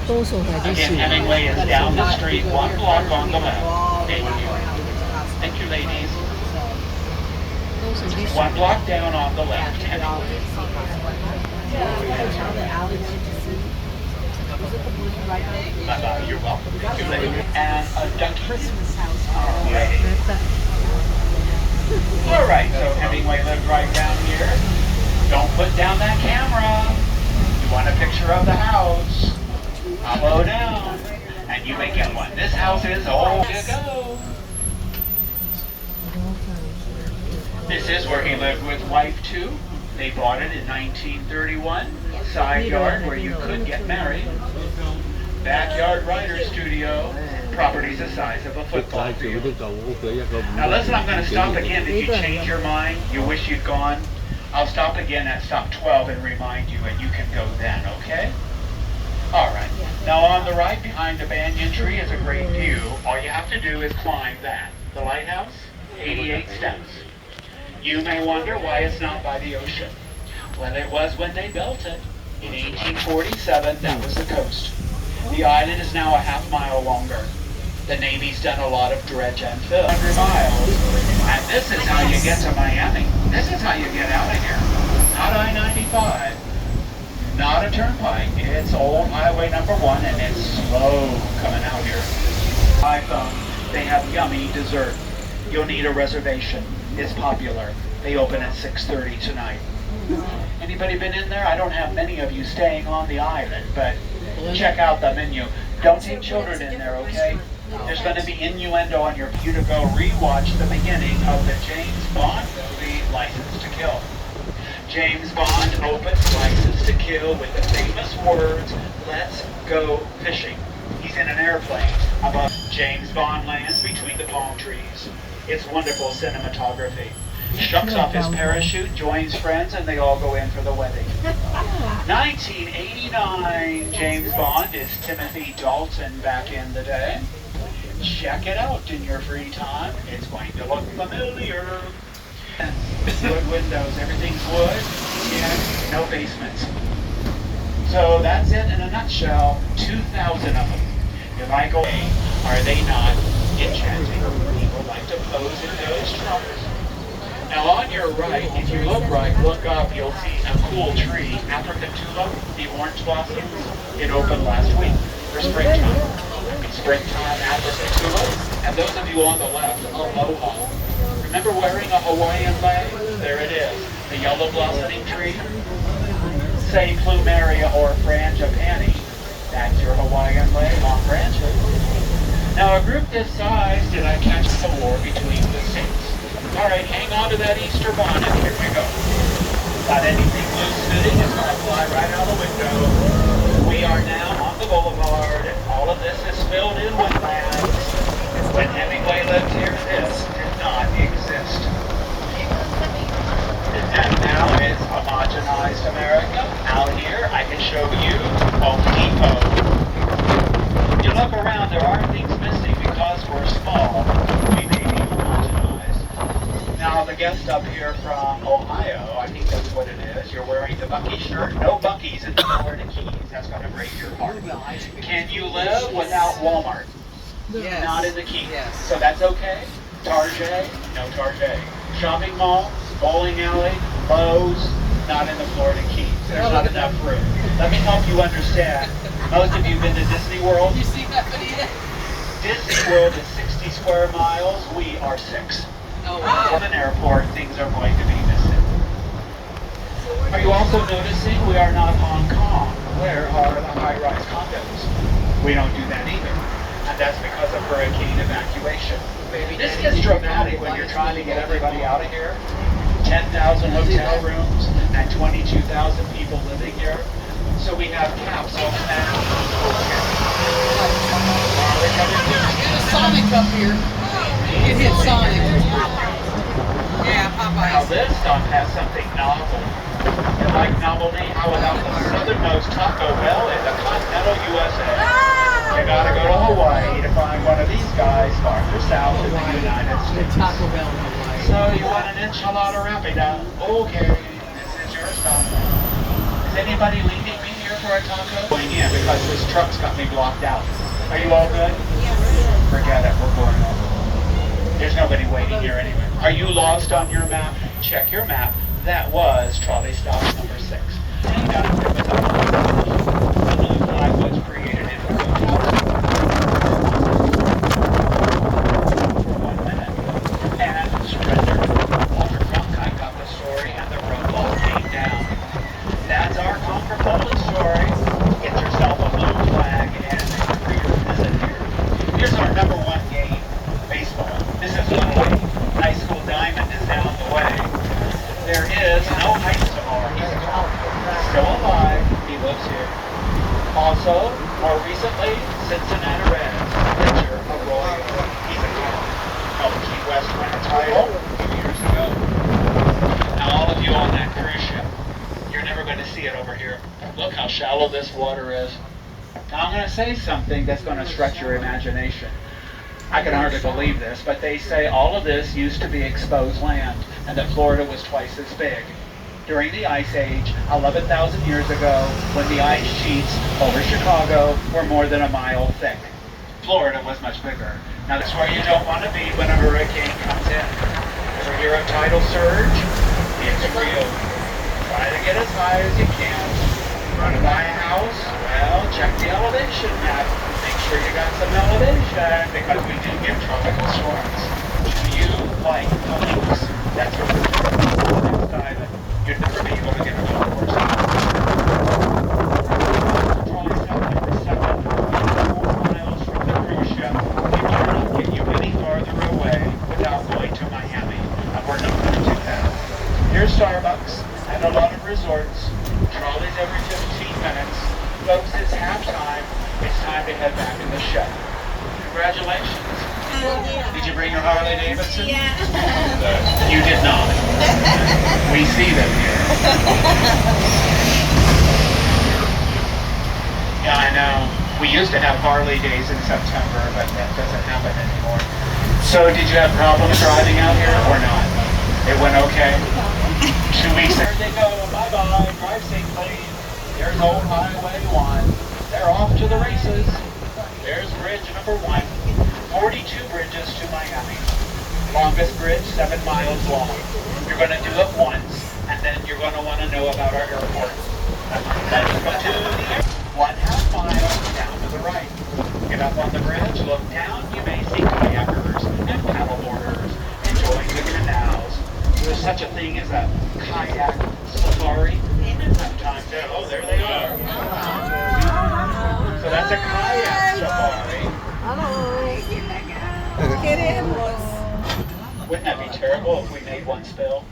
Again, Hemingway is down the street, 1 block on the left. Thank you. Thank you, ladies. 1 block down on the left, Hemingway. Bye-bye, you're welcome. Thank you, ladies. And a ducky. All right, so Hemingway lived right down here. Don't put down that camera. You want a picture of the house. Hollow down, and you may get one. This house is old to go. This is where he lived with wife too. They bought it in 1931. Side yard where you could get married. Backyard writer studio. Property's the size of a football field. Now listen, I'm going to stop again. If you change your mind, you wish you'd gone, I'll stop again at stop 12 and remind you, and you can go then, okay? All right. Now on the right behind the banyan tree is a great view. All you have to do is climb that. The lighthouse, 88 steps. You may wonder why it's not by the ocean. Well, it was when they built it. In 1847, that was the coast. The island is now a half-mile longer. The Navy's done a lot of dredge and fill. 100 miles. And this is how you get to Miami. This is how you get out of here. Not I-95. Not a turnpike. It's old highway number 1, and it's slow coming out here. iPhone, they have yummy dessert. You'll need a reservation. It's popular. They open at 6:30 tonight. Anybody been in there? I don't have many of you staying on the island, but check out the menu. Don't take children in there, okay? There's going to be innuendo on your you to go rewatch the beginning of the James Bond movie, License to Kill. James Bond opens License to Kill with the famous words, "Let's go fishing." He's in an airplane above. James Bond lands between the palm trees. It's wonderful cinematography. Shucks off his parachute, joins friends, and they all go in for the wedding. 1989, James Bond is Timothy Dalton back in the day. Check it out in your free time. It's going to look familiar. Wood windows, everything's wood, and no basements. So that's it in a nutshell. 2,000 of them. If I go, are they not enchanting? People like to pose in those trunks. Now on your right, if you look right, look up, you'll see a cool tree, African tulip, the orange blossoms. It opened last week for springtime. Springtime African tulip. And those of you on the left, aloha. Remember wearing a Hawaiian lei? There it is, the yellow blossoming tree. Say plumeria or frangipani. That's your Hawaiian lei, long branches. Now a group this size, did I catch the war between the states? All right, hang on to that Easter bonnet. Here we go. Got anything loose fitting? It's going to fly right out the window. We are now on the boulevard, and all of this is filled in with lands. When Hemingway lived here, this did not exist. And now it's homogenized America. Out here, I can show you Home Depot. You look around, there are things missing because we're small. We may be homogenized. Now, the guest up here from Ohio, I think that's what it is. You're wearing the Bucky shirt. No Bucky's in the Florida Keys. That's going to break your heart. Can you live without Walmart? Yes. Not in the Keys. Yes. So that's okay. Target? No Target. Shopping mall? Bowling alley? Lowe's? Not in the Florida Keys. There's not enough room. Let me help you understand. Most of you have been to Disney World. You see that video? Disney World is 60 square miles. We are 6. Oh, wow. From an airport, things are going to be missing. Are you also noticing we are not Hong Kong? Where are the high-rise condos? We don't do that either. And that's because of hurricane evacuation. This gets dramatic when you're trying to get everybody out of here. 10,000 hotel rooms and 22,000 people living here. So we have caps on that. Get a Sonic up here. It hit Sonic. Yeah, Now Popeyes. this stuff has something novel. You like novelty? How about the southernmost Taco Bell in the continental USA? You gotta go to Hawaii to find one of these guys farther south in the United States. Taco Bell in Hawaii. So you want an enchilada rapida? Okay, this is your stuff. Is anybody leaving me here? for a taco? Going in because this truck's got me blocked out. Are you all good? Forget it, we're going over. There's nobody waiting here anyway. Are you lost on your map? Check your map. That was trolley stop number 6. Now, there was a blue flag was created in the house for 1 minute and surrendered. Walter Cronkite got the story and the roadblock came down. That's our Conquer Poland story. Get yourself a blue flag and a career visit here. Here's our number 1 game, baseball. This is Little League. High School Diamond is down the way. There is no Heights tomorrow. He's still alive. He lives here. Also, more recently, Cincinnati Reds pitcher Arroyo. He's a cat. Helped Key West win a title a few years ago. Now, all of you on that cruise ship, you're never going to see it over here. Look how shallow this water is. Now, I'm going to say something that's going to stretch your imagination. I can hardly believe this, but they say all of this used to be exposed land and that Florida was twice as big. During the Ice Age, 11,000 years ago, when the ice sheets over Chicago were more than a mile thick, Florida was much bigger. Now that's where you don't want to be when a hurricane comes in. Ever hear of tidal surge? It's real. Try to get as high as you can. Want to buy a house? Well, check the elevation map. Make sure you got some elevation because we do get tropical storms. Do you like lakes? That's what we're doing. Next time, you'd never be able to get a golf course. Trolley stop number 7, 4 miles from the cruise ship. It cannot get you any farther away without going to Miami. And we're not going to do that. Here's Starbucks and a lot of resorts. Trolleys every 15 minutes. Folks, it's halftime. It's time to head back to the show. Congratulations. Did you bring your Harley Davidson? Yeah. You did not. We see them here. Yeah, I know. We used to have Harley days in September, but that doesn't happen anymore. So did you have problems driving out here or not? It went okay? 2 weeks. There they go. Bye-bye. Drive safely. There's old Highway 1. They're off to the races. There's bridge number 1. 42 bridges to Miami. Longest bridge, 7 miles long. You're going to do it once, and then you're going to want to know about our airport. Let's go to the airport. 1/2 mile down to the right. Get up on the bridge, look down, you may see kayakers and paddleboarders enjoying the canals. There's such a thing as a kayak safari. Sometimes, oh, there they are. So that's a kayak safari. Wouldn't that be terrible if we made one spill?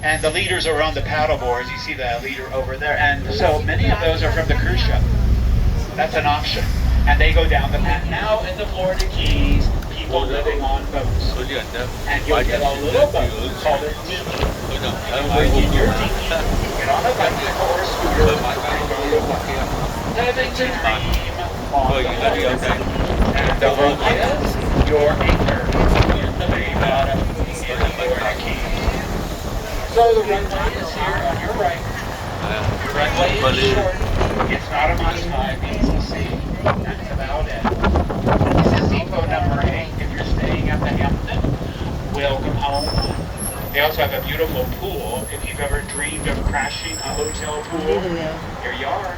And the leaders are on the paddle boards. You see the leader over there. And so many of those are from the cruise ship. That's an option. And they go down the path. Now in the Florida Keys, people living on boats. And you'll get a little boat called a tiki. And when you your tiki, get on a buggy or a scooter and go to a living the dream on the water. And the boat is your anchor in the bay bottom in the Florida Keys. So the runway is here on your right. The runway is short. It's not a must-have, means to see. That's about it. This is depot number 8. If you're staying at the Hampton, welcome home. They also have a beautiful pool. If you've ever dreamed of crashing a hotel pool, here you are.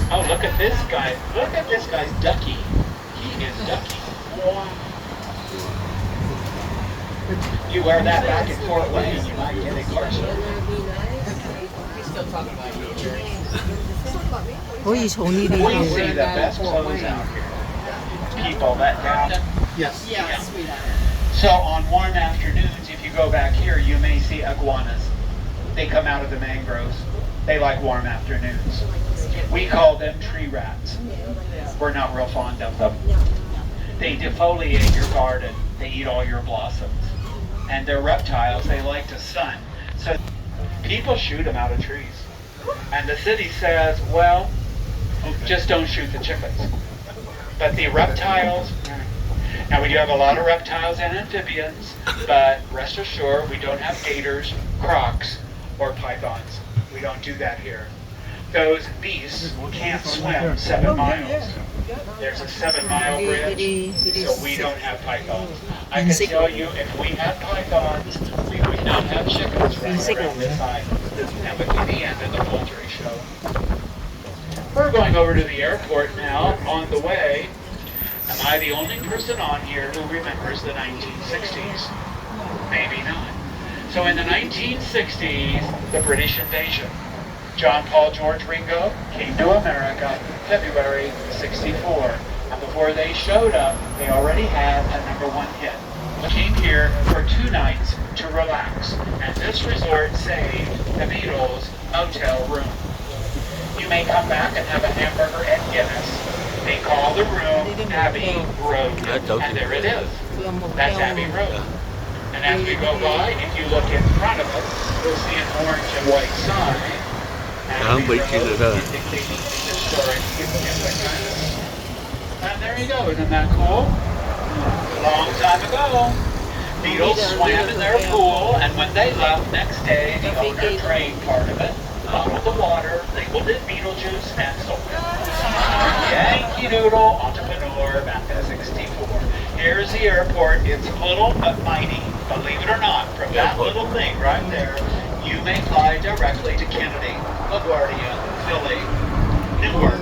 Oh, look at this guy. Look at this guy's ducky. He is ducky. You wear that back in Fort Wayne, you might get a closer. He's still talking about you. 거의 전일이. We see the best clothes out here. People let down. Yes. Yes, we have. So on warm afternoons, if you go back here, you may see iguanas. They come out of the mangroves. They like warm afternoons. We call them tree rats. We're not real fond of them. They defoliate your garden. They eat all your blossoms. And they're reptiles. They like to sun. So people shoot them out of trees. And the city says, well, just don't shoot the chickens. But the reptiles, now we do have a lot of reptiles and amphibians, but rest assured we don't have gators, crocs, or pythons. We don't do that here. Those beasts can't swim 7 miles. There's a 7-mile bridge, so we don't have pythons. I can tell you, if we had pythons, we would not have chickens running around this island. That would be the end of the poultry show. We're going over to the airport now. On the way, am I the only person on here who remembers the 1960s? Maybe not. So in the 1960s, the British invasion. John Paul George Ringo came to America February 64. And before they showed up, they already had a #1 hit. They came here for 2 nights to relax. And this resort saved the Beatles' motel room. You may come back and have a hamburger at Guinness. They call the room Abbey Road. And there it is. That's Abbey Road. And as we go by, if you look in front of us, you'll see an orange and white sign. And there you go, isn't that cool? A long time ago, Beatles swam in their pool, and when they left next day, the owner drained part of it, bottled the water, labeled it Beetlejuice, and sold it. Yankee Doodle entrepreneur back in '64. Here's the airport. It's little but mighty. Believe it or not, from that little thing right there, you may fly directly to Kennedy, LaGuardia, Philly, Newark,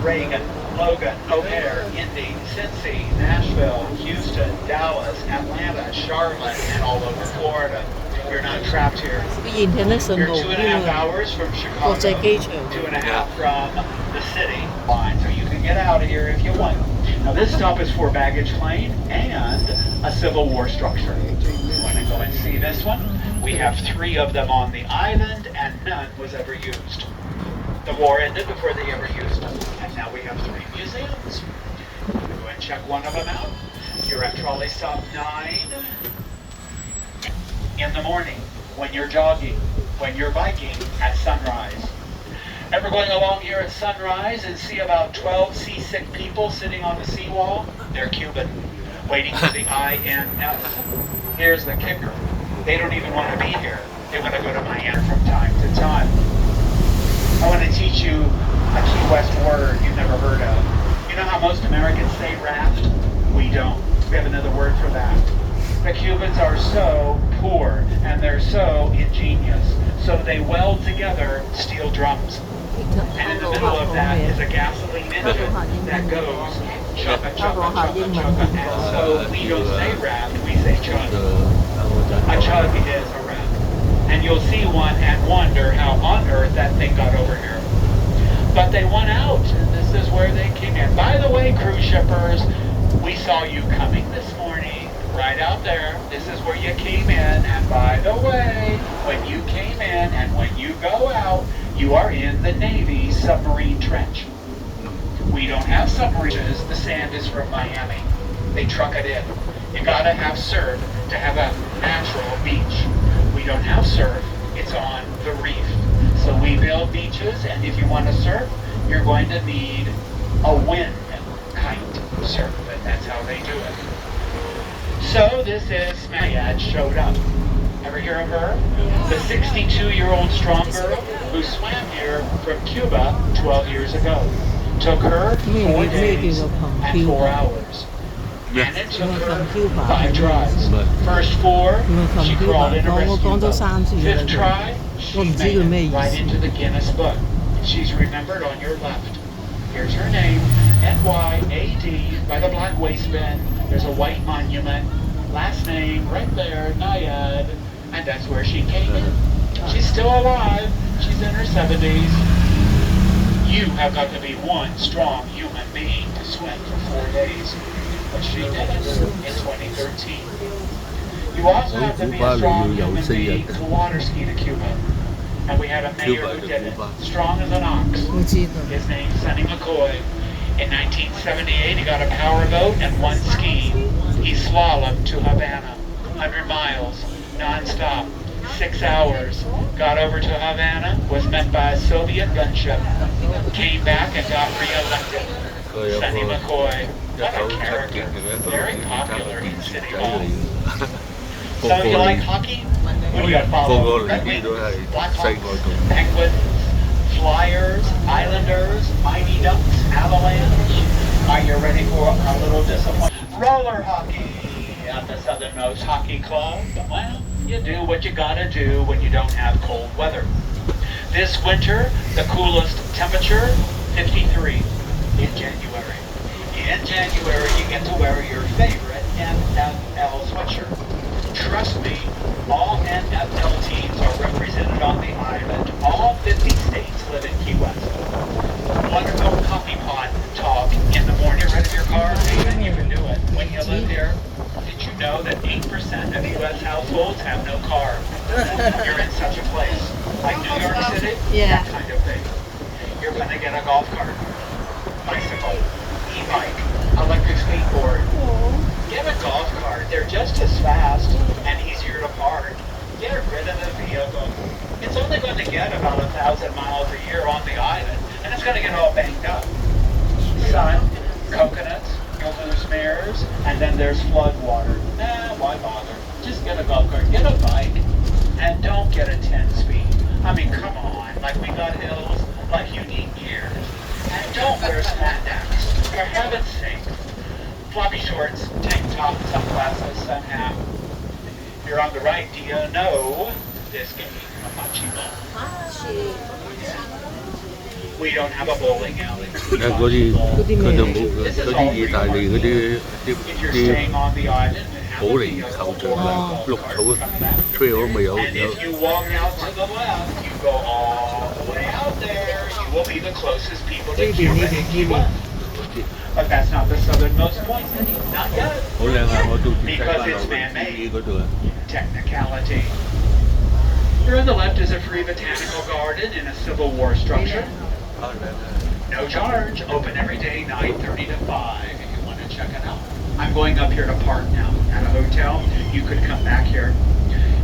Reagan, Logan, O'Hare, Indy, Cincy, Nashville, Houston, Dallas, Atlanta, Charlotte, and all over Florida. You're not trapped here. You're 2.5 hours from Chicago, 2.5 from the city line, so you can get out of here if you want. Now this stop is for baggage claim and a Civil War structure. You want to go and see this one? We have 3 of them on the island, and none was ever used. The war ended before they ever used them, and now we have 3 museums. Go and check one of them out. You're at trolley stop 9. In the morning, when you're jogging, when you're biking at sunrise. Ever going along here at sunrise and see about 12 seasick people sitting on the seawall? They're Cuban, waiting for the INS. Here's the kicker. They don't even want to be here. They want to go to Miami from time to time. I want to teach you a Key West word you've never heard of. You know how most Americans say raft? We don't. We have another word for that. The Cubans are so poor and they're so ingenious, so they weld together steel drums. And in the middle of that is a gasoline engine that goes chugga, chugga, chugga, chugga. And so we don't say raft, we say chug. A chug is a raft. And you'll see one and wonder how on earth that thing got over here. But they went out, and this is where they came in. By the way, cruise shippers, we saw you coming this morning. Right out there, this is where you came in, and by the way, when you came in and when you go out, you are in the Navy submarine trench. We don't have submarines, the sand is from Miami. They truck it in. You gotta have surf to have a natural beach. We don't have surf, it's on the reef. So we build beaches, and if you want to surf, you're going to need a wind kite surf, and that's how they do it. So this is Mayad showed up. Ever hear of her? The 62-year-old strong girl who swam here from Cuba 12 years ago. Took her 4 days and 4 hours. And it took her 5 tries. First 4, she crawled in a rescue boat. 5th try, she made it right into the Guinness book. She's remembered on your left. Here's her name, N-Y-A-D, by the black waistband. There's a white monument. Last name right there, Nayad. And that's where she came in. She's still alive. She's in her 70s. You have got to be one strong human being to swim for 4 days. But she did it in 2013. You also have to be a strong human being to water ski to Cuba. And we had a mayor who did it, strong as an ox. His name's Sonny McCoy. In 1978, he got a power boat and 1 ski. He slalomed to Havana, 100 miles, non-stop, 6 hours. Got over to Havana, was met by a Soviet gunship. Came back and got re-elected. Sonny McCoy, what a character. Very popular in City Hall. Some of you like hockey? What do you got to follow? Red Wings, Blackhawks, Penguins, Flyers, Islanders, Mighty Ducks, Avalanche. Are you ready for a little disappointment? Roller hockey at the Southernmost Hockey Club. Well, you do what you gotta do when you don't have cold weather. This winter, the coolest temperature, 53 in January. In January, you get to wear your favorite NFL sweatshirt. Trust me, all NFL teams are represented on the island. All 50 states live in Key West. Wonderful coffee pot talk in the morning. Get rid of your car, even you can do it. When you live here, did you know that 8% of U.S. households have no car? You're in such a place. Like New York City, Yeah. that kind of thing. You're going to get a golf cart, bicycle, e-bike, electric skateboard. Get a golf cart. They're just as fast and easier to park. Get rid of the vehicle. It's only going to get about 1,000 miles a year on the island, and it's going to get all banged up. Sun, coconuts, you'll lose mirrors, and then there's flood water. Why bother? Just get a golf cart, get a bike, and don't get a 10-speed. I mean, come on, like we got hills, like you need gears. And don't wear spandex, for heaven's sake. Floppy shorts, tank top, sunglasses, sun hat. You're on the right, do you know this game, Machi Ball? We don't have a bowling alley. Có đi có đường bộ có đi Ý Đại利có đi If you're staying on the island and have 保 a 利 vehicle 球場 or 啊， a 綠 golf 草 cart, 啊 come back. ，trail 咪有 And 有 if you walk out to the left, you go all the way out there, you will be the closest people to Cuba and Key West. But that's not the southernmost point. Not yet. 好靚啊！我到時睇 Because 翻 it's 落 man-made. 去嗰度啊。 Technicality. Here on the left is a free botanical garden in a Civil War structure. No charge. Open every day, 9:30 to 5 if you want to check it out. I'm going up here to park now at a hotel. You could come back here.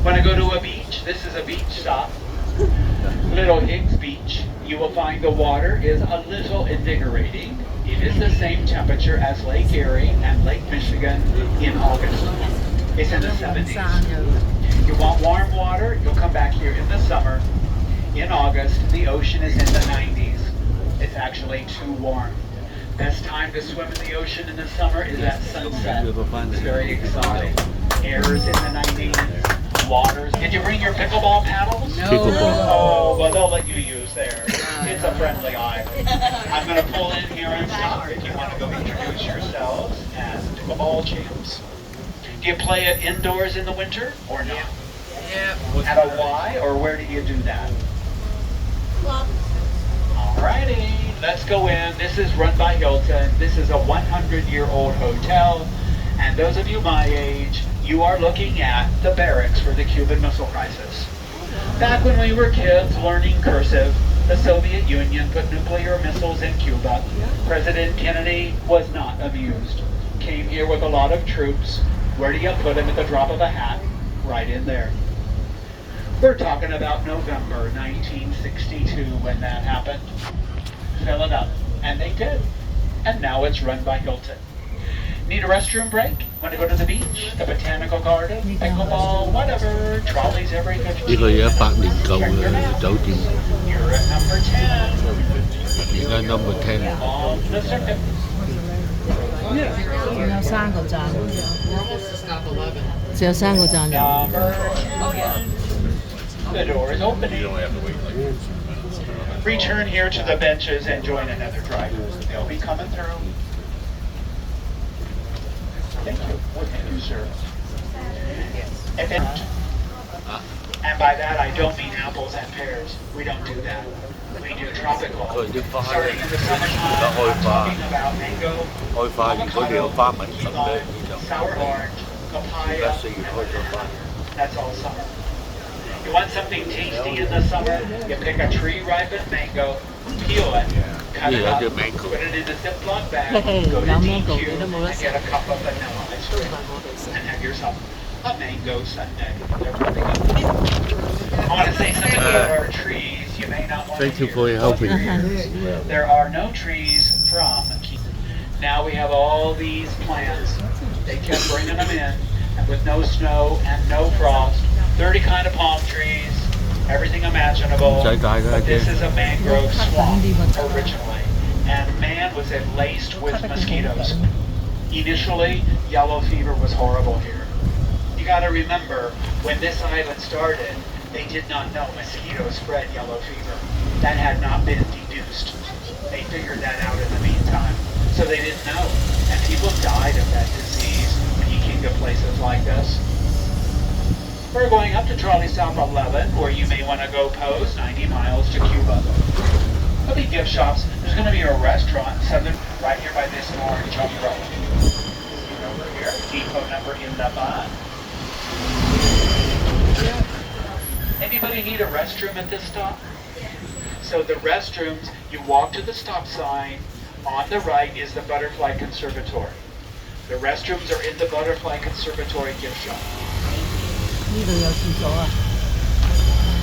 When I go to a beach, this is a beach stop. Little Higgs Beach. You will find the water is a little invigorating. It is the same temperature as Lake Erie and Lake Michigan in August. It's in the 70s. You want warm water, you'll come back here in the summer. In August, the ocean is in the 90s. It's actually too warm. Best time to swim in the ocean in the summer is at sunset. It's very exotic. Airs in the 90s. Waters. Did you bring your pickleball paddles? No. Pickleball. Oh, well, they'll let you use theirs. It's a friendly island. I'm going to pull in here and stop if you want to go introduce yourselves as pickleball champs. Do you play it indoors in the winter or not? Yeah. At a Y, or where do you do that? Alrighty, let's go in. This is run by Hilton. This is a 100-year-old hotel. And those of you my age, you are looking at the barracks for the Cuban Missile Crisis. Back when we were kids learning cursive, the Soviet Union put nuclear missiles in Cuba. President Kennedy was not amused. Came here with a lot of troops. Where do you put them at the drop of a hat? Right in there. We're talking about November 1962 when that happened. Fill it up. And they did. And now it's run by Hilton. Need a restroom break? Want to go to the beach? The botanical garden? Pickleball? Whatever. Trolleys every 15 呢個有100年舊 Check your 嘅 map. 酒店， You're at number 10. 而家 number 10。 On the circuit. 仲有3個站， We're almost to stop 11. 只有3個站有。 Number 10. The door is opening. Return here to the benches and join another driver. They'll be coming through. Thank you. What can you serve? And by that I don't mean apples and pears. We don't do that. We do tropical. Starting in the summertime, I'm talking about mango, 開花，如果你有花紋咁咧，你就 sour orange, 而 papaya, 家4月開咗花。 That's all summer. You want something tasty in the summer? You pick a tree-ripened mango, peel it, cut it up, put it in a Ziploc bag, go to DQ, and get a cup of vanilla ice cream, and have yourself a mango sundae. They're probably good. I want to say something about our trees. You may not want Thank to you for hear. helping. There are no trees from Cuba. Now we have all these plants. They kept bringing them in. and with no snow and no frost, 30 kind of palm trees, everything imaginable. But this is a mangrove swamp originally, and man, was it laced with mosquitoes. Initially, yellow fever was horrible here. You got to remember, when this island started, they did not know mosquitoes spread yellow fever. That had not been deduced. They figured that out in the meantime. So they didn't know. And people died of that disease when you came to places like this. We're going up to Trolley Stop 11, where you may want to go pose 90 miles to Cuba. There'll be gift shops. There's going to be a restaurant, southern, right here by this orange umbrella. Over here, depot number 11. Anybody need a restroom at this stop? So the restrooms, you walk to the stop sign. On the right is the Butterfly Conservatory. The restrooms are in the Butterfly Conservatory gift shop. 呢度有廁所啊？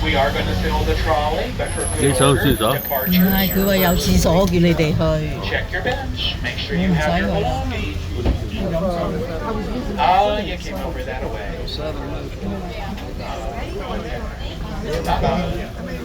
We are going to fill the trolley, but for 你 good 想 order, 廁所？ 唔係， departures 佢話有 are 廁所，叫你哋去。 check your bench. Make sure you 我唔 have 使 your 去。 belongings. Oh, you came over that way. Bye-bye.